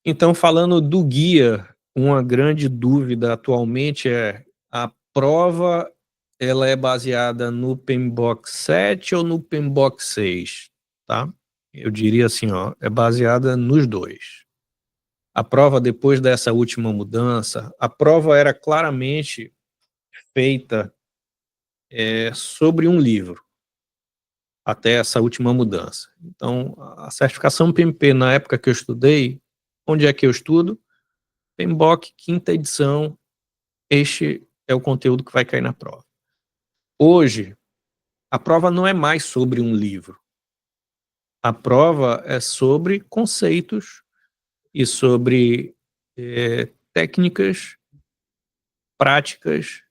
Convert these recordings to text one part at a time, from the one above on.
Então, falando do guia, uma grande dúvida atualmente é: a prova ela é baseada no PMBOK 7 ou no PMBOK 6, tá? Eu diria assim, ó, é baseada nos 2. A prova, depois dessa última mudança, a prova era claramente feita, sobre um livro, até essa última mudança. Então, a certificação PMP, na época que eu estudei, onde é que eu estudo? PMBOK, quinta edição, este é o conteúdo que vai cair na prova. Hoje, a prova não é mais sobre um livro. A prova é sobre conceitos e sobre técnicas, práticas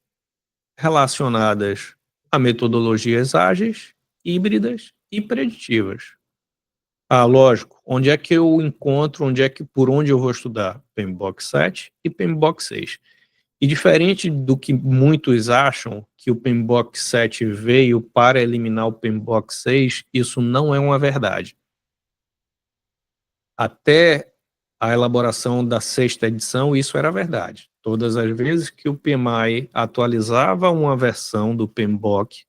relacionadas a metodologias ágeis, híbridas e preditivas. Ah, lógico, onde é que eu encontro, por onde eu vou estudar? PMBOK 7 e PMBOK 6. E diferente do que muitos acham, que o PMBOK 7 veio para eliminar o PMBOK 6, isso não é uma verdade. Até a elaboração da sexta edição, isso era verdade. Todas as vezes que o PMI atualizava uma versão do PMBOK,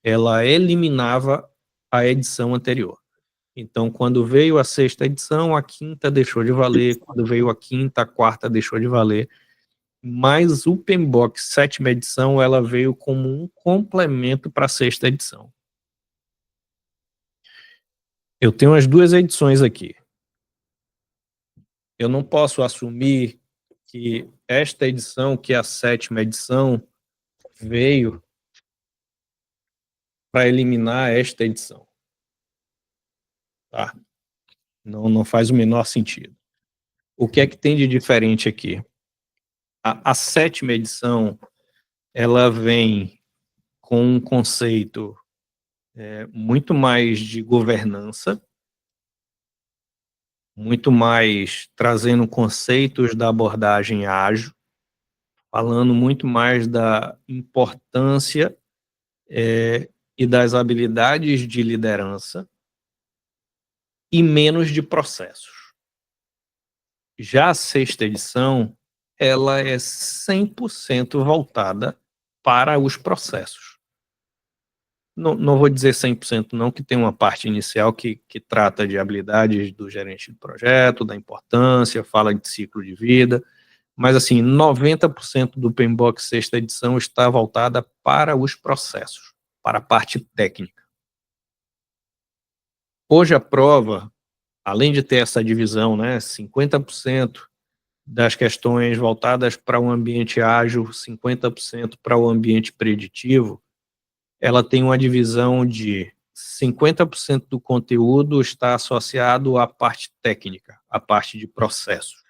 ela eliminava a edição anterior. Então, quando veio a sexta edição, a quinta deixou de valer, quando veio a quinta, a quarta deixou de valer, mas o PMBOK sétima edição, ela veio como um complemento para a sexta edição. Eu tenho as duas edições aqui. Eu não posso assumir que esta edição, que é a sétima edição, veio para eliminar esta edição. Tá? Não faz o menor sentido. O que é que tem de diferente aqui? A sétima edição, ela vem com um conceito muito mais de governança, muito mais trazendo conceitos da abordagem ágil, falando muito mais da importância e das habilidades de liderança e menos de processos. Já a sexta edição, ela é 100% voltada para os processos. Não vou dizer 100% não, que tem uma parte inicial que trata de habilidades do gerente de projeto, da importância, fala de ciclo de vida, mas assim, 90% do PMBOK sexta edição está voltada para os processos, para a parte técnica. Hoje a prova, além de ter essa divisão, né, 50% das questões voltadas para o ambiente ágil, 50% para o ambiente preditivo, ela tem uma divisão de 50% do conteúdo está associado à parte técnica, à parte de processos.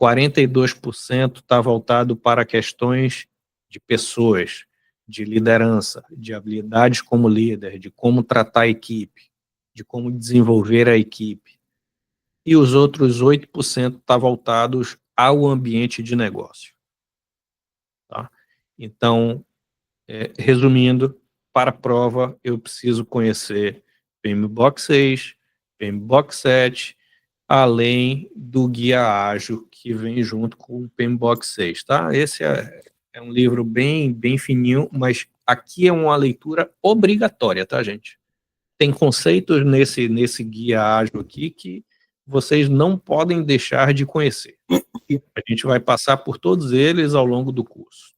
42% está voltado para questões de pessoas, de liderança, de habilidades como líder, de como tratar a equipe, de como desenvolver a equipe. E os outros 8% está voltados ao ambiente de negócio. Tá? Então, resumindo, para a prova, eu preciso conhecer PMBOK 6, PMBOK 7, além do guia ágil que vem junto com o PMBOK 6, tá? Esse é um livro bem fininho, mas aqui é uma leitura obrigatória, tá, gente? Tem conceitos nesse guia ágil aqui que vocês não podem deixar de conhecer. A gente vai passar por todos eles ao longo do curso.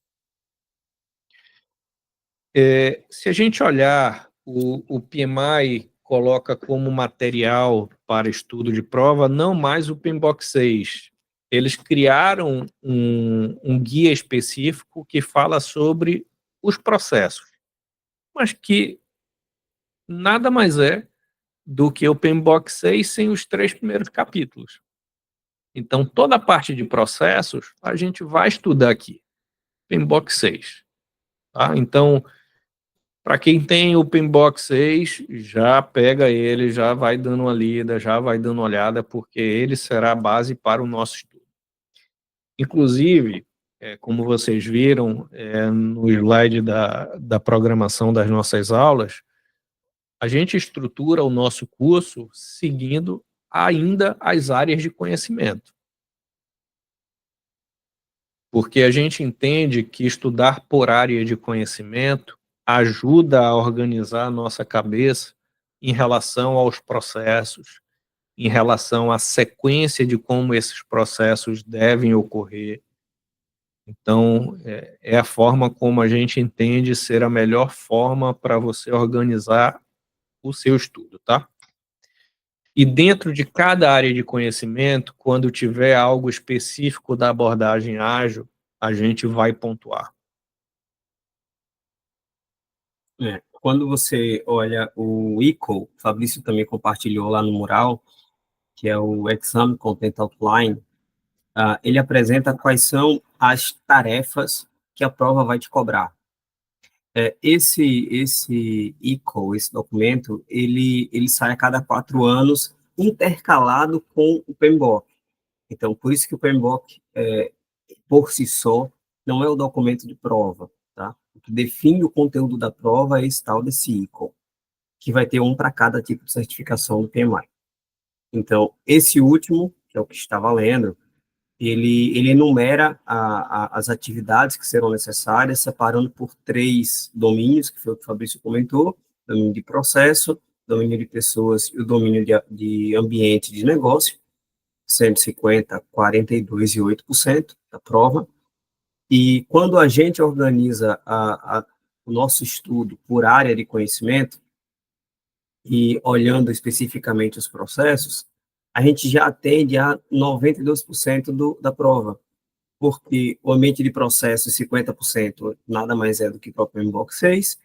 Se a gente olhar, o PMI coloca como material para estudo de prova não mais o PMBOK 6. Eles criaram um guia específico que fala sobre os processos, mas que nada mais é do que o PMBOK 6 sem os 3 primeiros capítulos. Então, toda a parte de processos, a gente vai estudar aqui, PMBOK 6. Tá? Então, para quem tem o PMBOK 6, já pega ele, já vai dando uma lida, já vai dando uma olhada, porque ele será a base para o nosso estudo. Inclusive, como vocês viram no slide da programação das nossas aulas, a gente estrutura o nosso curso seguindo ainda as áreas de conhecimento. Porque a gente entende que estudar por área de conhecimento ajuda a organizar a nossa cabeça em relação aos processos, em relação à sequência de como esses processos devem ocorrer. Então, é a forma como a gente entende ser a melhor forma para você organizar o seu estudo, tá? E dentro de cada área de conhecimento, quando tiver algo específico da abordagem ágil, a gente vai pontuar. Quando você olha o ICO, o Fabrício também compartilhou lá no mural, que é o Exam Content Outline, ele apresenta quais são as tarefas que a prova vai te cobrar. Esse ICO, esse documento, ele sai a cada 4 anos, intercalado com o PMBOK. Então, por isso que o PMBOK, por si só, não é o documento de prova, tá? O que define o conteúdo da prova é esse tal desse ICO, que vai ter um para cada tipo de certificação do PMI. Então, esse último, que é o que está valendo, ele enumera as atividades que serão necessárias, separando por 3 domínios, que foi o que o Fabrício comentou: domínio de processo, domínio de pessoas e o domínio de ambiente de negócio, 150, 42 e 8% da prova. E quando a gente organiza o nosso estudo por área de conhecimento, e olhando especificamente os processos, a gente já atende a 92% da prova, porque o ambiente de processo, 50%, nada mais é do que o próprio Mbox 6,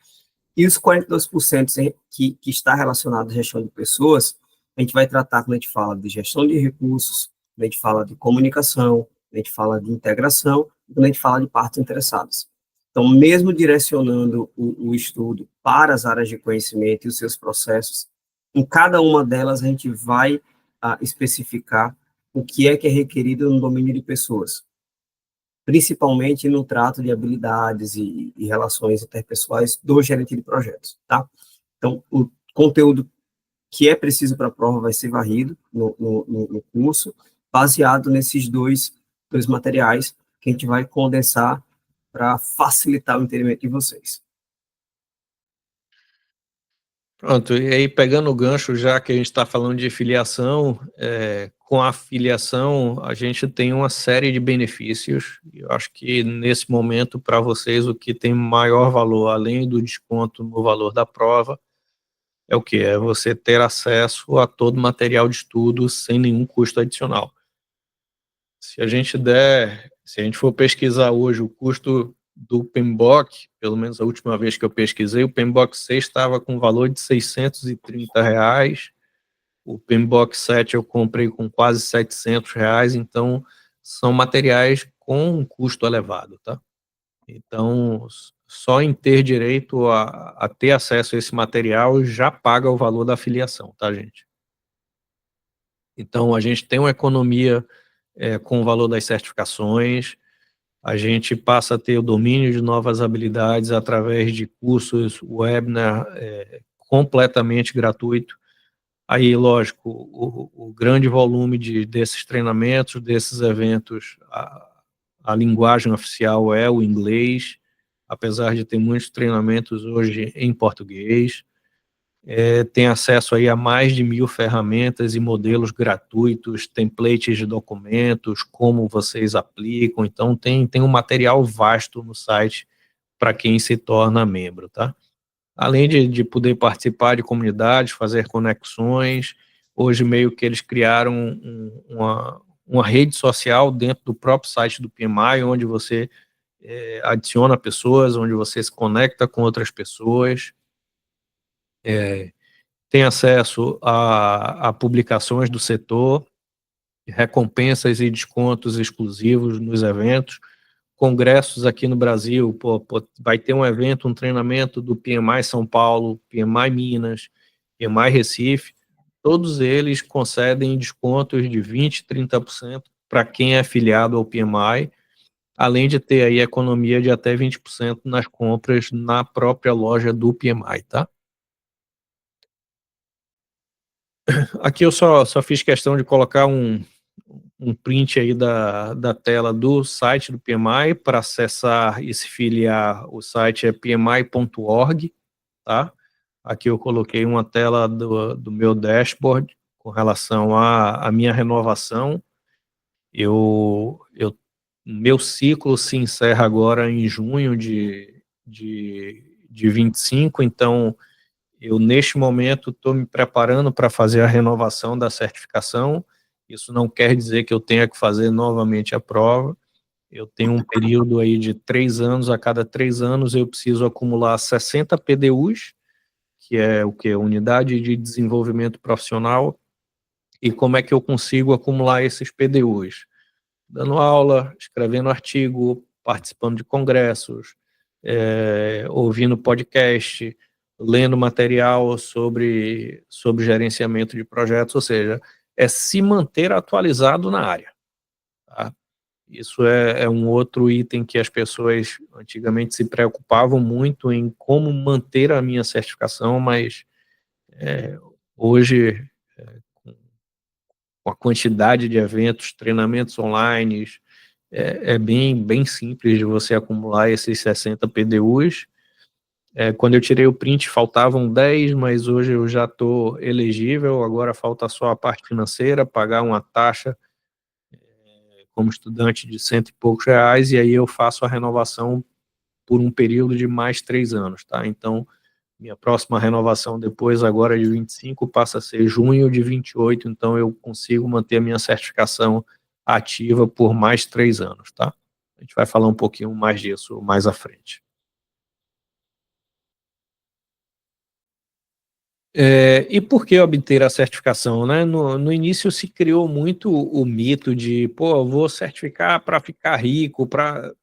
e os 42% que está relacionado à gestão de pessoas, a gente vai tratar quando a gente fala de gestão de recursos, quando a gente fala de comunicação, quando a gente fala de integração, quando a gente fala de partes interessadas. Então, mesmo direcionando o estudo para as áreas de conhecimento e os seus processos, em cada uma delas a gente vai especificar o que é requerido no domínio de pessoas, principalmente no trato de habilidades e relações interpessoais do gerente de projetos, tá? Então, o conteúdo que é preciso para a prova vai ser varrido no curso, baseado nesses dois materiais que a gente vai condensar para facilitar o entendimento de vocês. Pronto, e aí pegando o gancho, já que a gente está falando de filiação, com a filiação a gente tem uma série de benefícios. Eu acho que nesse momento, para vocês, o que tem maior valor, além do desconto no valor da prova, é o que? É você ter acesso a todo o material de estudo sem nenhum custo adicional. Se a gente for pesquisar hoje o custo do PMBOK, pelo menos a última vez que eu pesquisei, o PMBOK 6 estava com valor de R$ 630, o PMBOK 7 eu comprei com quase R$ 700, então são materiais com um custo elevado, tá? Então, só em ter direito a ter acesso a esse material já paga o valor da filiação, tá, gente? Então, a gente tem uma economia com o valor das certificações, a gente passa a ter o domínio de novas habilidades através de cursos, webinar completamente gratuito. Aí, lógico, o grande volume desses treinamentos, desses eventos, a linguagem oficial é o inglês, apesar de ter muitos treinamentos hoje em português. Tem acesso aí a mais de 1.000 ferramentas e modelos gratuitos, templates de documentos, como vocês aplicam. Então, tem um material vasto no site para quem se torna membro, tá? Além de poder participar de comunidades, fazer conexões, hoje meio que eles criaram uma rede social dentro do próprio site do PMI, onde você adiciona pessoas, onde você se conecta com outras pessoas, tem acesso a publicações do setor, recompensas e descontos exclusivos nos eventos, congressos aqui no Brasil, vai ter um evento, um treinamento do PMI São Paulo, PMI Minas, PMI Recife, todos eles concedem descontos de 20%, 30% para quem é afiliado ao PMI, além de ter aí economia de até 20% nas compras na própria loja do PMI, tá? Aqui eu só fiz questão de colocar um print aí da tela do site do PMI. Para acessar e se filiar, o site é pmi.org, tá? Aqui eu coloquei uma tela do meu dashboard com relação à minha renovação. Meu ciclo se encerra agora em junho de 25, então eu, neste momento, estou me preparando para fazer a renovação da certificação. Isso não quer dizer que eu tenha que fazer novamente a prova. Eu tenho um período aí de 3 anos, a cada 3 anos eu preciso acumular 60 PDUs, que é o que? Unidade de Desenvolvimento Profissional. E como é que eu consigo acumular esses PDUs? Dando aula, escrevendo artigo, participando de congressos, ouvindo podcast, lendo material sobre gerenciamento de projetos, ou seja, é se manter atualizado na área. Tá? Isso é um outro item que as pessoas antigamente se preocupavam muito em como manter a minha certificação, mas hoje, com a quantidade de eventos, treinamentos online, é bem simples de você acumular esses 60 PDUs. Quando eu tirei o print faltavam 10, mas hoje eu já estou elegível, agora falta só a parte financeira, pagar uma taxa como estudante de cento e poucos reais, e aí eu faço a renovação por um período de mais 3 anos, tá? Então, minha próxima renovação depois, agora de 25, passa a ser junho de 28, então eu consigo manter a minha certificação ativa por mais 3 anos, tá? A gente vai falar um pouquinho mais disso mais à frente. E por que obter a certificação, né? No início se criou muito o mito de, pô, eu vou certificar para ficar rico, para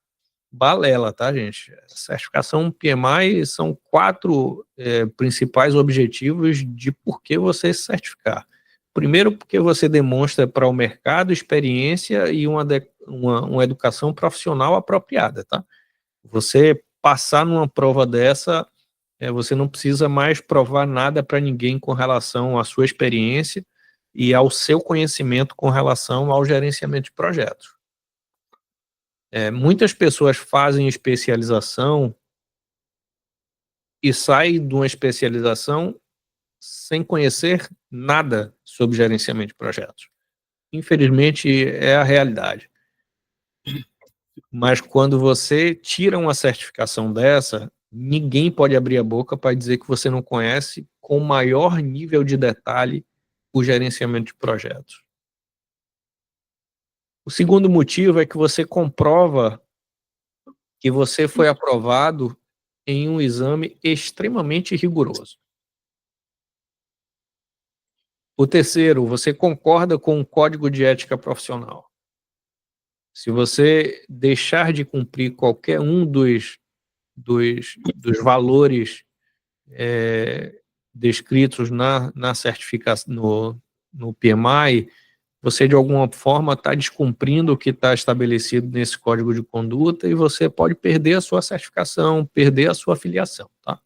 balela, tá, gente? Certificação PMI são 4 principais objetivos de por que você se certificar. Primeiro, porque você demonstra para o mercado experiência e uma educação profissional apropriada, tá? Você passar numa prova dessa, você não precisa mais provar nada para ninguém com relação à sua experiência e ao seu conhecimento com relação ao gerenciamento de projetos. Muitas pessoas fazem especialização e saem de uma especialização sem conhecer nada sobre gerenciamento de projetos. Infelizmente, é a realidade. Mas quando você tira uma certificação dessa, ninguém pode abrir a boca para dizer que você não conhece com maior nível de detalhe o gerenciamento de projetos. O segundo motivo é que você comprova que você foi aprovado em um exame extremamente rigoroso. O terceiro, você concorda com o Código de Ética Profissional. Se você deixar de cumprir qualquer um dos valores descritos na certificação, no PMI, você de alguma forma está descumprindo o que está estabelecido nesse código de conduta e você pode perder a sua certificação, perder a sua filiação, tá?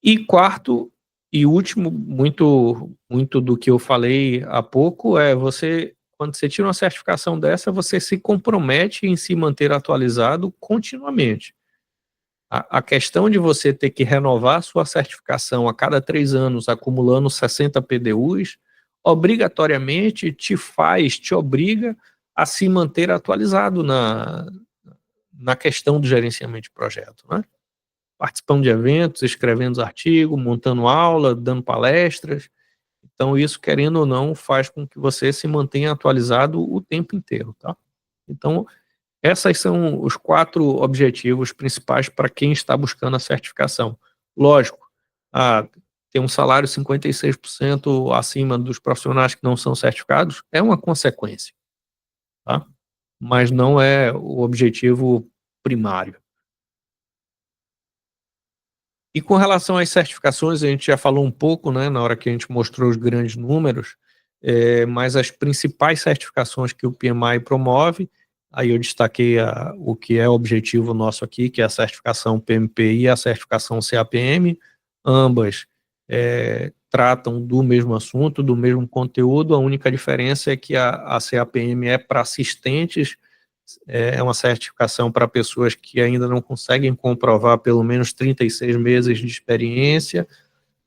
E quarto e último, muito do que eu falei há pouco, quando você tira uma certificação dessa, você se compromete em se manter atualizado continuamente. A questão de você ter que renovar sua certificação a cada 3 anos, acumulando 60 PDUs, obrigatoriamente te obriga a se manter atualizado na questão do gerenciamento de projeto, né? Participando de eventos, escrevendo artigos, montando aula, dando palestras. Então, isso, querendo ou não, faz com que você se mantenha atualizado o tempo inteiro, tá? Então, esses são os 4 objetivos principais para quem está buscando a certificação. Lógico, ter um salário 56% acima dos profissionais que não são certificados é uma consequência, tá? Mas não é o objetivo primário. E com relação às certificações, a gente já falou um pouco, né, na hora que a gente mostrou os grandes números, mas as principais certificações que o PMI promove, aí eu destaquei o que é o objetivo nosso aqui, que é a certificação PMPI e a certificação CAPM, ambas tratam do mesmo assunto, do mesmo conteúdo, a única diferença é que a CAPM é para assistentes, é uma certificação para pessoas que ainda não conseguem comprovar pelo menos 36 meses de experiência,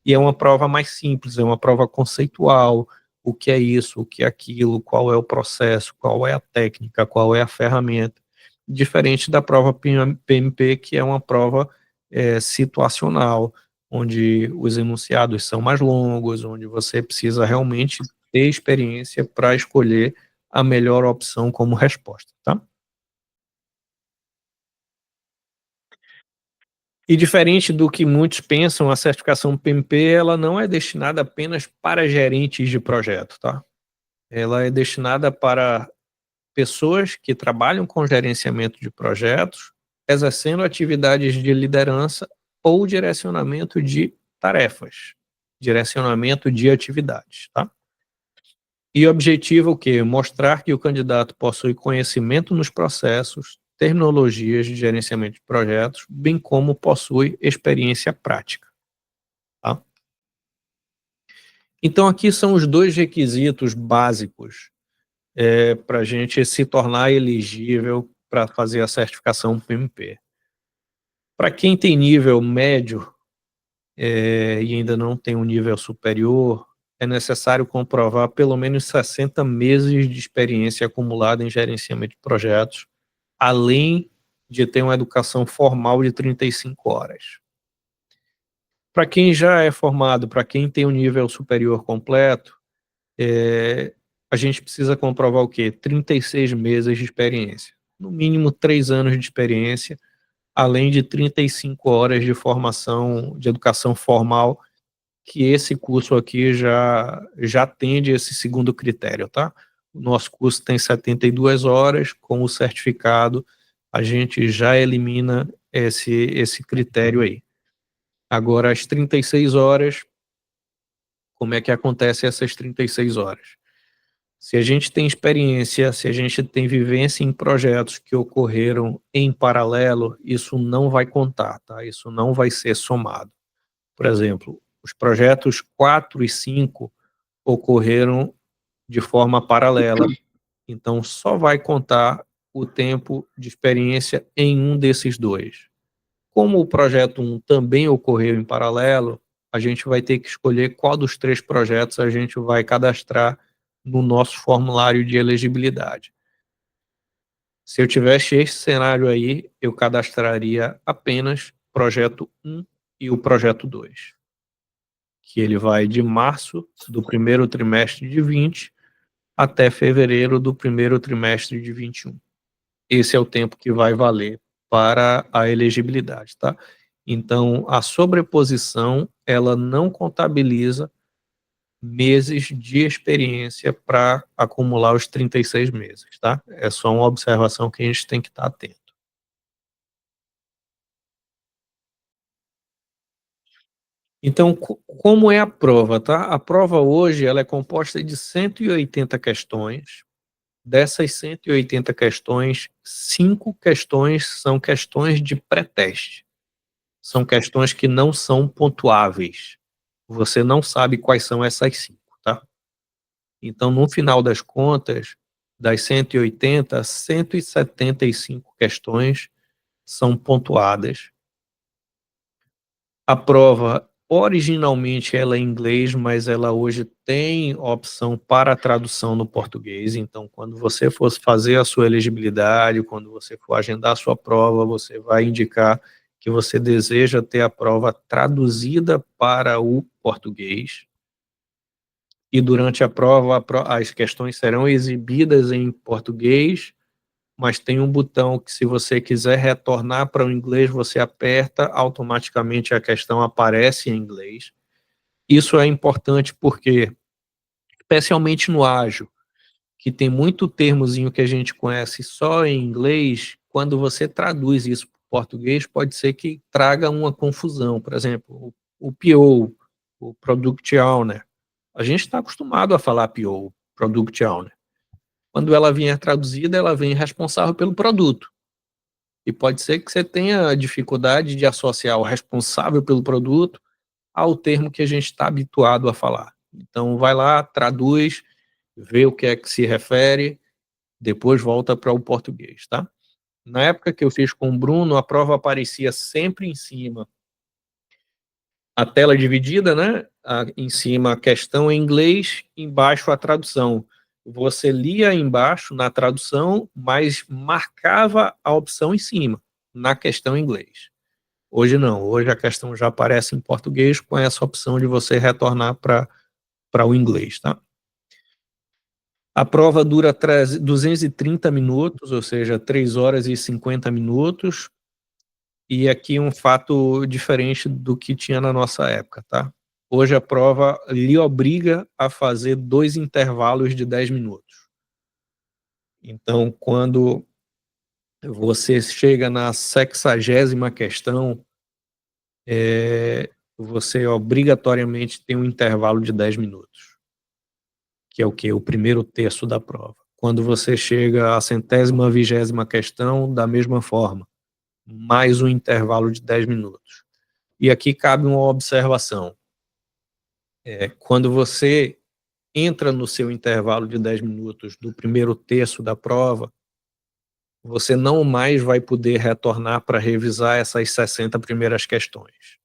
e é uma prova mais simples, é uma prova conceitual, o que é isso, o que é aquilo, qual é o processo, qual é a técnica, qual é a ferramenta, diferente da prova PMP, que é uma prova situacional, onde os enunciados são mais longos, onde você precisa realmente ter experiência para escolher a melhor opção como resposta, tá? E diferente do que muitos pensam, a certificação PMP, ela não é destinada apenas para gerentes de projeto, tá? Ela é destinada para pessoas que trabalham com gerenciamento de projetos, exercendo atividades de liderança ou direcionamento de tarefas, direcionamento de atividades, tá? E o objetivo é o quê? Mostrar que o candidato possui conhecimento nos processos, terminologias de gerenciamento de projetos, bem como possui experiência prática, tá? Então aqui são os dois requisitos básicos para a gente se tornar elegível para fazer a certificação PMP. Para quem tem nível médio e ainda não tem um nível superior, é necessário comprovar pelo menos 60 meses de experiência acumulada em gerenciamento de projetos, além de ter uma educação formal de 35 horas. Para quem já é formado, para quem tem um nível superior completo, a gente precisa comprovar o quê? 36 meses de experiência. No mínimo 3 anos de experiência, além de 35 horas de formação, de educação formal, que esse curso aqui já atende esse segundo critério, tá? O nosso curso tem 72 horas, com o certificado a gente já elimina esse critério aí. Agora, as 36 horas, como é que acontece essas 36 horas? Se a gente tem experiência, se a gente tem vivência em projetos que ocorreram em paralelo, isso não vai contar, tá? Isso não vai ser somado. Por exemplo, os projetos 4 e 5 ocorreram de forma paralela, então só vai contar o tempo de experiência em um desses dois. Como o projeto 1 também ocorreu em paralelo, a gente vai ter que escolher qual dos 3 projetos a gente vai cadastrar no nosso formulário de elegibilidade. Se eu tivesse esse cenário aí, eu cadastraria apenas projeto 1 e o projeto 2, que ele vai de março do primeiro trimestre de 20 até fevereiro do primeiro trimestre de 21. Esse é o tempo que vai valer para a elegibilidade, tá? Então, a sobreposição, ela não contabiliza meses de experiência para acumular os 36 meses, tá? É só uma observação que a gente tem que estar atento. Então, como é a prova, tá? A prova hoje, ela é composta de 180 questões. Dessas 180 questões, 5 questões são questões de pré-teste. São questões que não são pontuáveis. Você não sabe quais são essas 5, tá? Então, no final das contas, das 180, 175 questões são pontuadas. A prova, originalmente, ela é em inglês, mas ela hoje tem opção para tradução no português. Então, quando você for fazer a sua elegibilidade, quando você for agendar a sua prova, você vai indicar que você deseja ter a prova traduzida para o português. E durante a prova, as questões serão exibidas em português, mas tem um botão que, se você quiser retornar para o inglês, você aperta, automaticamente a questão aparece em inglês. Isso é importante porque, especialmente no ágil, que tem muito termozinho que a gente conhece só em inglês, quando você traduz isso para o português, pode ser que traga uma confusão. Por exemplo, o PO, o Product Owner. A gente está acostumado a falar PO, Product Owner. Quando ela vier traduzida, ela vem responsável pelo produto. E pode ser que você tenha dificuldade de associar o responsável pelo produto ao termo que a gente está habituado a falar. Então, vai lá, traduz, vê o que é que se refere, depois volta para o português, tá? Na época que eu fiz com o Bruno, a prova aparecia sempre em cima. A tela dividida, né? Em cima a questão em inglês, embaixo a tradução. Você lia embaixo na tradução, mas marcava a opção em cima, na questão em inglês. Hoje não, hoje a questão já aparece em português com essa opção de você retornar para o inglês, tá? A prova dura 230 minutos, ou seja, 3 horas e 50 minutos. E aqui um fato diferente do que tinha na nossa época, tá? Hoje a prova lhe obriga a fazer 2 intervalos de 10 minutos. Então, quando você chega na 60ª questão, você obrigatoriamente tem um intervalo de 10 minutos, que é o quê? O primeiro terço da prova. Quando você chega à 120ª questão, da mesma forma, mais um intervalo de 10 minutos. E aqui cabe uma observação. Quando você entra no seu intervalo de 10 minutos do primeiro terço da prova, você não mais vai poder retornar para revisar essas 60 primeiras questões.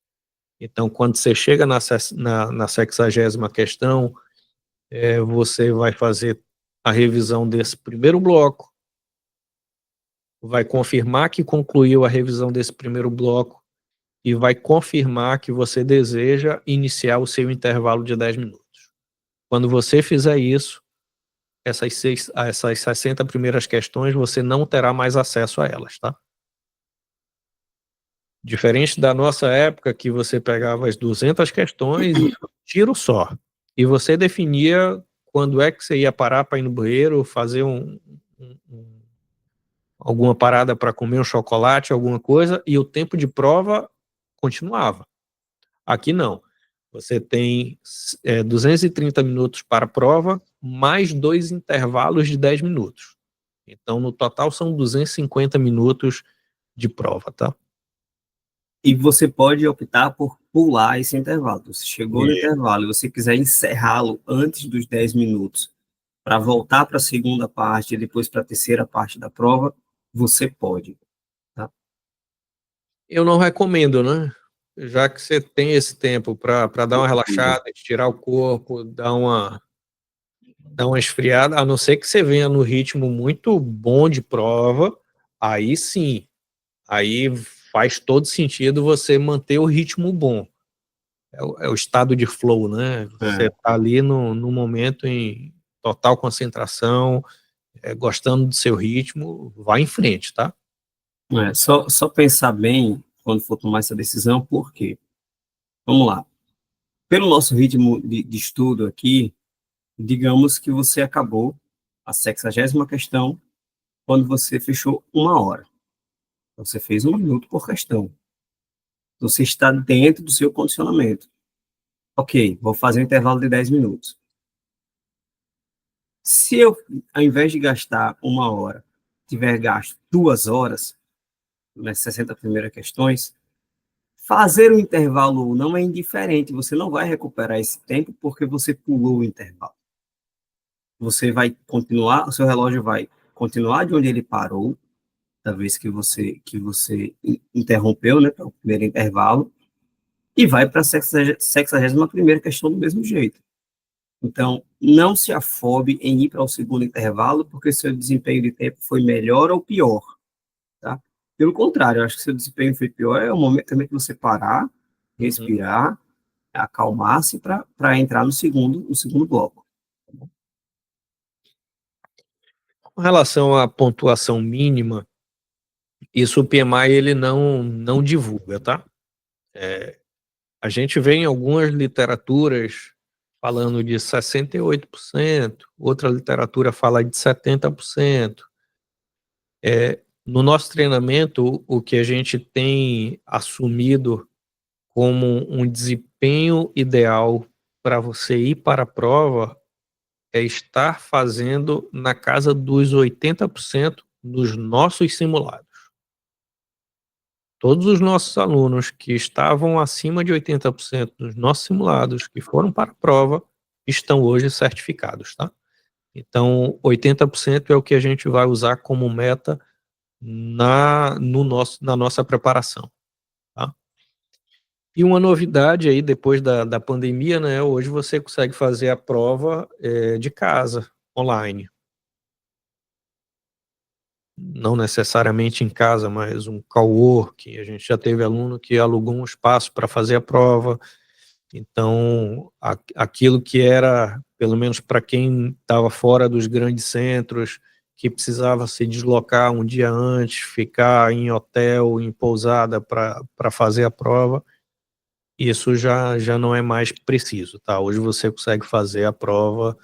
Então, quando você chega na 60ª questão, você vai fazer a revisão desse primeiro bloco, vai confirmar que concluiu a revisão desse primeiro bloco e vai confirmar que você deseja iniciar o seu intervalo de 10 minutos. Quando você fizer isso, essas 60 primeiras questões, você não terá mais acesso a elas, tá? Diferente da nossa época, que você pegava as 200 questões e tiro só. E você definia quando é que você ia parar para ir no banheiro, fazer alguma parada para comer um chocolate, alguma coisa, e o tempo de prova continuava. Aqui não. Você tem 230 minutos para a prova, mais 2 intervalos de 10 minutos. Então, no total, são 250 minutos de prova, tá? E você pode optar por pular esse intervalo. Você chegou no intervalo e você quiser encerrá-lo antes dos 10 minutos para voltar para a segunda parte e depois para a terceira parte da prova, você pode. Tá? Eu não recomendo, né? Já que você tem esse tempo para dar uma relaxada, estirar o corpo, dar uma esfriada, a não ser que você venha no ritmo muito bom de prova, aí sim, aí faz todo sentido você manter o ritmo bom. É o estado de flow, né? Você tá ali no momento em total concentração, gostando do seu ritmo, vai em frente, tá? Só pensar bem quando for tomar essa decisão, por quê? Vamos lá. Pelo nosso ritmo de estudo aqui, digamos que você acabou a 60ª questão quando você fechou 1 hora. Você fez 1 minuto por questão. Você está dentro do seu condicionamento. Ok, vou fazer um intervalo de 10 minutos. Se eu, ao invés de gastar 1 hora, tiver gasto 2 horas, nas 60 primeiras questões, fazer o intervalo não é indiferente. Você não vai recuperar esse tempo porque você pulou o intervalo. Você vai continuar, o seu relógio vai continuar de onde ele parou, da vez que você interrompeu, né, para o primeiro intervalo, e vai para a 61ª questão do mesmo jeito. Então, não se afobe em ir para o segundo intervalo, porque seu desempenho de tempo foi melhor ou pior, tá? Pelo contrário, eu acho que seu desempenho foi pior, é o momento também que você parar, respirar, acalmar-se para entrar no segundo bloco. Com relação à pontuação mínima, isso o PMI ele não divulga, tá? A gente vê em algumas literaturas falando de 68%, outra literatura fala de 70%. No nosso treinamento, o que a gente tem assumido como um desempenho ideal para você ir para a prova é estar fazendo na casa dos 80% nos nossos simulados. todos os nossos alunos que estavam acima de 80% dos nossos simulados, que foram para a prova, estão hoje certificados, tá? Então, 80% é o que a gente vai usar como meta na nossa preparação, tá? E uma novidade aí, depois da pandemia, né, hoje você consegue fazer a prova de casa, online. Não necessariamente em casa, mas um coworking. A gente já teve aluno que alugou um espaço para fazer a prova. Então, aquilo que era, pelo menos para quem estava fora dos grandes centros, que precisava se deslocar um dia antes, ficar em hotel, em pousada para fazer a prova, isso já não é mais preciso, tá? Hoje você consegue fazer a prova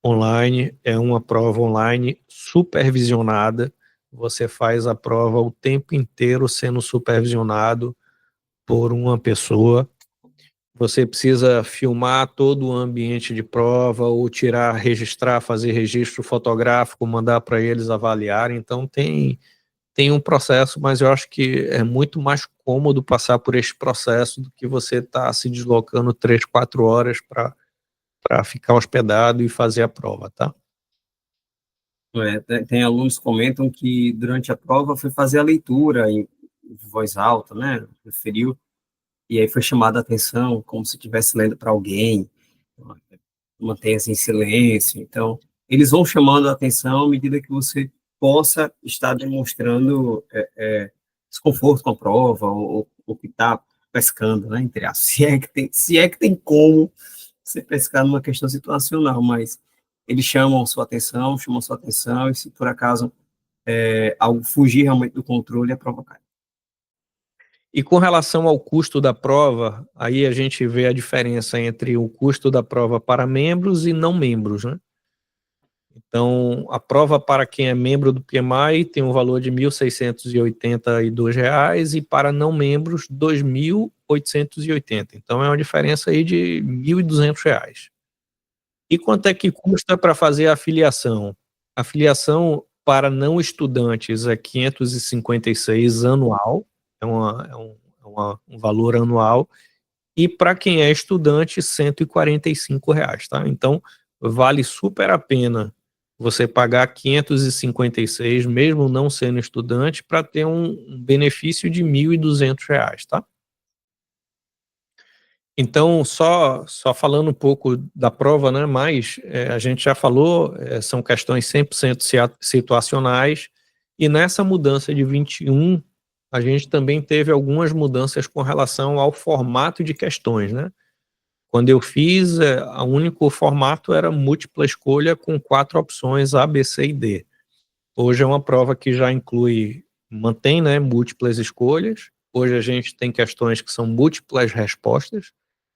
online, é uma prova online supervisionada, você faz a prova o tempo inteiro sendo supervisionado por uma pessoa. Você precisa filmar todo o ambiente de prova ou tirar, registrar, fazer registro fotográfico, mandar para eles avaliarem. Então tem um processo, mas eu acho que é muito mais cômodo passar por este processo do que você estar se deslocando 3, 4 horas para ficar hospedado e fazer a prova, tá? Tem alunos que comentam que durante a prova foi fazer a leitura em voz alta, né? Referiu, e aí foi chamada a atenção, como se estivesse lendo para alguém, mantenha-se em silêncio. Então, eles vão chamando a atenção à medida que você possa estar demonstrando desconforto com a prova, ou que está pescando, né? Entre aspas. Se é que tem como você pescar numa questão situacional, mas eles chamam sua atenção, e se por acaso algo fugir realmente do controle, é provocar. E com relação ao custo da prova, aí a gente vê a diferença entre o custo da prova para membros e não membros, né? Então, a prova para quem é membro do PMI tem um valor de R$ 1.682 e para não membros, R$ 2.880. Então, é uma diferença aí de R$ 1.200. E quanto é que custa para fazer a afiliação? A afiliação para não estudantes é 556 anual, um valor anual, e para quem é estudante, R$ 145, tá? Então, vale super a pena você pagar 556, mesmo não sendo estudante, para ter um benefício de R$ 1.200, tá? Então, só falando um pouco da prova, né, mas a gente já falou, são questões 100% situacionais, e nessa mudança de 21, a gente também teve algumas mudanças com relação ao formato de questões, né? Quando eu fiz, o único formato era múltipla escolha com 4 opções A, B, C e D. Hoje é uma prova que já mantém, né, múltiplas escolhas. Hoje a gente tem questões que são múltiplas respostas,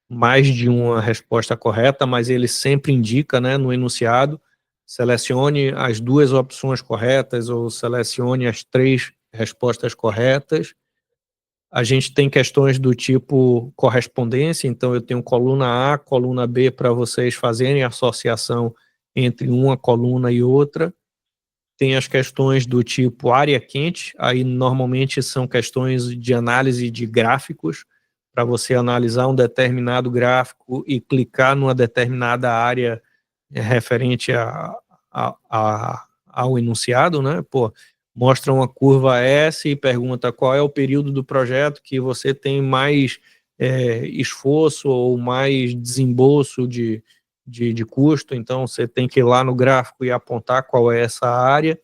mais de uma resposta correta, mas ele sempre indica, né, no enunciado, selecione as 2 opções corretas ou selecione as 3 respostas corretas. A gente tem questões do tipo correspondência, então eu tenho coluna A, coluna B para vocês fazerem associação entre uma coluna e outra. Tem as questões do tipo área quente, aí normalmente são questões de análise de gráficos, para você analisar um determinado gráfico e clicar numa determinada área referente ao enunciado, né? Pô, mostra uma curva S e pergunta qual é o período do projeto que você tem mais esforço ou mais desembolso de custo, então você tem que ir lá no gráfico e apontar qual é essa área.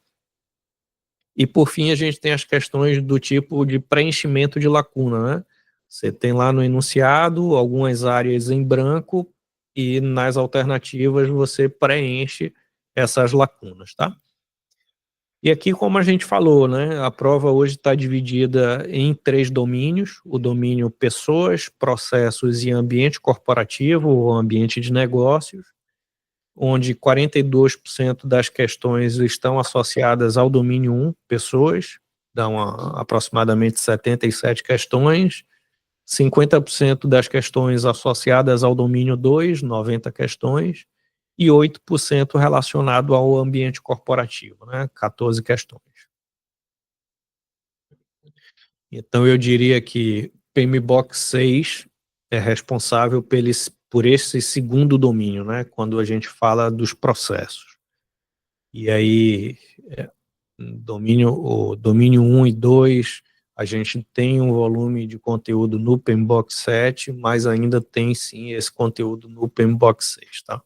E por fim a gente tem as questões do tipo de preenchimento de lacuna, né? Você tem lá no enunciado algumas áreas em branco e nas alternativas você preenche essas lacunas, tá? E aqui, como a gente falou, né, a prova hoje está dividida em 3 domínios: o domínio pessoas, processos e ambiente corporativo ou ambiente de negócios, onde 42% das questões estão associadas ao domínio 1, pessoas, dão aproximadamente 77 questões, 50% das questões associadas ao domínio 2, 90 questões, e 8% relacionado ao ambiente corporativo, né, 14 questões. Então eu diria que PMBOK 6 é responsável por esse segundo domínio, né? Quando a gente fala dos processos. E aí, o domínio 1 e 2, a gente tem um volume de conteúdo no PMBOK 7, mas ainda tem sim esse conteúdo no PMBOK 6, tá?